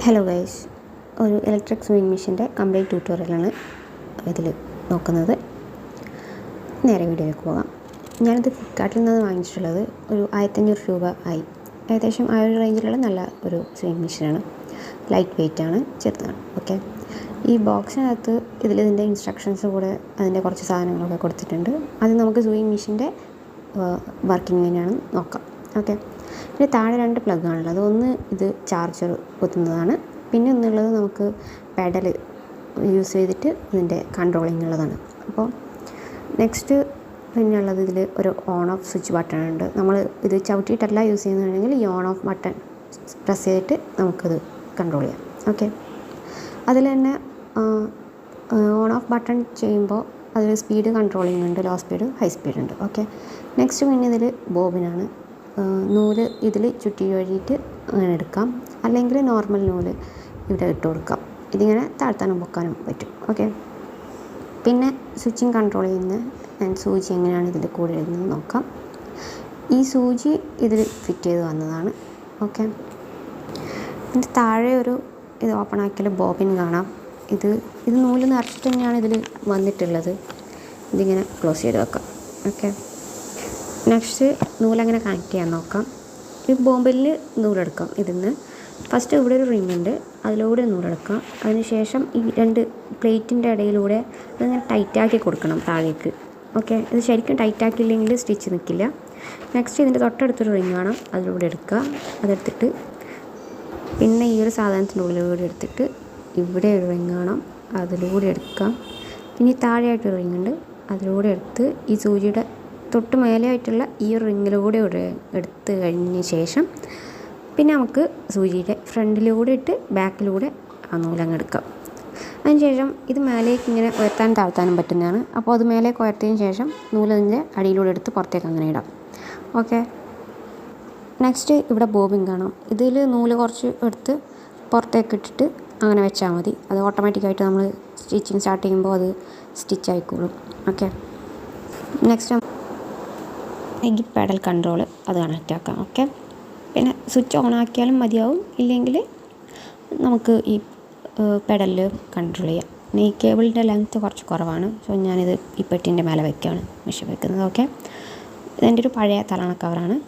Hello guys, ഒരു electric swing മെഷീൻ്റെ complete ട്യൂട്ടോറിയലാണ് ഇതിൽ നോക്കുന്നത്. നേരെ വീഡിയോയിലേക്ക് പോകാം. ഞാനിത് ഫ്ലിപ്കാർട്ടിൽ നിന്ന് വാങ്ങിച്ചിട്ടുള്ളത് ഒരു 1500 രൂപ ആയി. ഏകദേശം ആ ഒരു റേഞ്ചിലുള്ള നല്ല ഒരു സ്വിംഗ് മെഷീനാണ്. ലൈറ്റ് വെയ്റ്റ് ആണ്, ചെറുതാണ്. ഓക്കെ, ഈ ബോക്സിനകത്ത് ഇതിൻ്റെ ഇൻസ്ട്രക്ഷൻസ് കൂടെ അതിൻ്റെ കുറച്ച് സാധനങ്ങളൊക്കെ കൊടുത്തിട്ടുണ്ട്. അത് നമുക്ക് സ്വിംഗ് മെഷീൻ്റെ വർക്കിംഗ് എങ്ങനെയാണെന്ന് നോക്കാം. ഓക്കെ, പിന്നെ താഴെ 2 പ്ലഗാണുള്ളത്. ഒന്ന് ഇത് ചാർജർ കുത്തുന്നതാണ്, പിന്നെ ഒന്നുള്ളത് നമുക്ക് പെഡൽ യൂസ് ചെയ്തിട്ട് ഇതിൻ്റെ കൺട്രോളിങ് ഉള്ളതാണ്. അപ്പോൾ നെക്സ്റ്റ് പിന്നെ ഉള്ളത് ഇതിൽ ഒരു ഓൺ ഓഫ് സ്വിച്ച് ബട്ടൺ ഉണ്ട്. നമ്മൾ ഇത് ചവിട്ടിയിട്ടല്ല യൂസ് ചെയ്യുന്നതാണെങ്കിൽ ഈ ഓൺ ഓഫ് ബട്ടൺ പ്രസ് ചെയ്തിട്ട് നമുക്കത് കൺട്രോൾ ചെയ്യാം. ഓക്കെ, അതിൽ തന്നെ ഓൺ ഓഫ് ബട്ടൺ ചെയ്യുമ്പോൾ അതിൽ സ്പീഡ് കൺട്രോളിങ് ഉണ്ട്, ലോ സ്പീഡ്, ഹൈ സ്പീഡ് ഉണ്ട്. ഓക്കെ, നെക്സ്റ്റ് പിന്നെ ഇതിൽ ബോബിനാണ്. നൂല് ഇതിൽ ചുറ്റി വഴിയിട്ട് അങ്ങനെ എടുക്കാം, അല്ലെങ്കിൽ നോർമൽ നൂല് ഇവിടെ ഇട്ട് കൊടുക്കാം. ഇതിങ്ങനെ താഴ്ത്താനും പൊക്കാനും പറ്റും. ഓക്കെ, പിന്നെ സ്വിച്ചിങ് കൺട്രോൾ ചെയ്യുന്ന സൂചി എങ്ങനെയാണ് ഇതിൽ കൂടെ എഴുതുന്നത് നോക്കാം. ഈ സൂചി ഇതിൽ ഫിറ്റ് ചെയ്ത് വന്നതാണ്. ഓക്കെ, ഇതിൻ്റെ താഴെ ഒരു ഇത് ഓപ്പൺ ആക്കിയാൽ ബോബിൻ കാണാം. ഇത് നൂല് നിറച്ചിട്ട് തന്നെയാണ് ഇതിൽ വന്നിട്ടുള്ളത്. ഇതിങ്ങനെ ക്ലോസ് ചെയ്ത് വെക്കാം. ഓക്കെ, നെക്സ്റ്റ് നൂലങ്ങനെ കണക്ട് ചെയ്യാൻ നോക്കാം. ഈ ബോബിനിൽ നൂലെടുക്കാം. ഇതിന്ന് ഫസ്റ്റ് ഇവിടെ ഒരു റിങ് ഉണ്ട്, അതിലൂടെ നൂലെടുക്കാം. അതിനുശേഷം ഈ 2 പ്ലേറ്റിൻ്റെ ഇടയിലൂടെ അതിങ്ങനെ ടൈറ്റാക്കി കൊടുക്കണം താഴേക്ക്. ഓക്കെ, ഇത് ശരിക്കും ടൈറ്റാക്കിയില്ലെങ്കിൽ സ്റ്റിച്ച് നിൽക്കില്ല. നെക്സ്റ്റ് ഇതിൻ്റെ തൊട്ടടുത്തൊരു റിങ് ആണ്, അതിലൂടെ എടുക്കുക. അതെടുത്തിട്ട് പിന്നെ ഈ ഒരു സാധനത്തിൻ്റെ ഉള്ളിലൂടെ എടുത്തിട്ട് ഇവിടെ ഒരു റിങ് കാണാം, അതിലൂടെ എടുക്കാം. പിന്നെ ഈ താഴെയായിട്ടൊരു റിങ് ഉണ്ട്, അതിലൂടെ എടുത്ത് ഈ സൂചിയുടെ തൊട്ട് മേലെയായിട്ടുള്ള ഈ ഒരു റിങ്ങിലൂടെ എടുത്ത് കഴിഞ്ഞ ശേഷം പിന്നെ നമുക്ക് സൂചിയുടെ ഫ്രണ്ടിലൂടെ ഇട്ട് ബാക്കിലൂടെ ആ നൂലങ്ങ് എടുക്കാം. അതിനുശേഷം ഇത് മേലേക്ക് ഇങ്ങനെ ഉയർത്താനും താഴ്ത്താനും പറ്റുന്നതാണ്. അപ്പോൾ അത് മേലേക്ക് ഉയർത്തിയതിന് ശേഷം നൂലതിൻ്റെ അടിയിലൂടെ എടുത്ത് പുറത്തേക്ക് അങ്ങനെ ഇടാം. ഓക്കെ, നെക്സ്റ്റ് ഇവിടെ ബോബിൻ കാണാം. ഇതിൽ നൂല് കുറച്ച് എടുത്ത് പുറത്തേക്ക് ഇട്ടിട്ട് അങ്ങനെ വെച്ചാൽ മതി. അത് ഓട്ടോമാറ്റിക്കായിട്ട് നമ്മൾ സ്റ്റിച്ചിങ് സ്റ്റാർട്ട് ചെയ്യുമ്പോൾ അത് സ്റ്റിച്ച് ആയിക്കോളും. ഓക്കെ, നെക്സ്റ്റ് ഈ പെഡൽ കൺട്രോൾ അത് കണക്റ്റ് ആക്കാം. ഓക്കെ, പിന്നെ സ്വിച്ച് ഓൺ ആക്കിയാലും മതിയാവും, ഇല്ലെങ്കിൽ നമുക്ക് ഈ പെഡലിൽ കൺട്രോൾ ചെയ്യാം. പിന്നെ ഈ കേബിളിൻ്റെ ലെങ്ത്ത് കുറച്ച് കുറവാണ്, സോ ഞാനിത് ഈ പെട്ടിൻ്റെ മേലെ വയ്ക്കുകയാണ് മെഷീൻ വയ്ക്കുന്നത്. ഓക്കെ, ഇതെൻ്റെ ഒരു പഴയ തലണ കവറാണ്.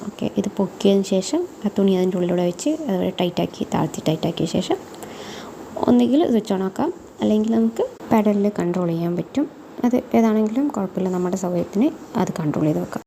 ഓക്കെ, ഇത് പൊക്കിയതിന് ശേഷം ആ തുണി അതിൻ്റെ ഉള്ളിലൂടെ വെച്ച് അതുവരെ ടൈറ്റാക്കിയ ശേഷം ഒന്നുകിൽ സ്വിച്ച് ഓൺ ആക്കാം, അല്ലെങ്കിൽ നമുക്ക് പെഡലിൽ കൺട്രോൾ ചെയ്യാൻ പറ്റും. അത് ഏതാണെങ്കിലും കുഴപ്പമില്ല, നമ്മുടെ സൗകര്യത്തിന് അത് കൺട്രോൾ ചെയ്ത് വെക്കാം.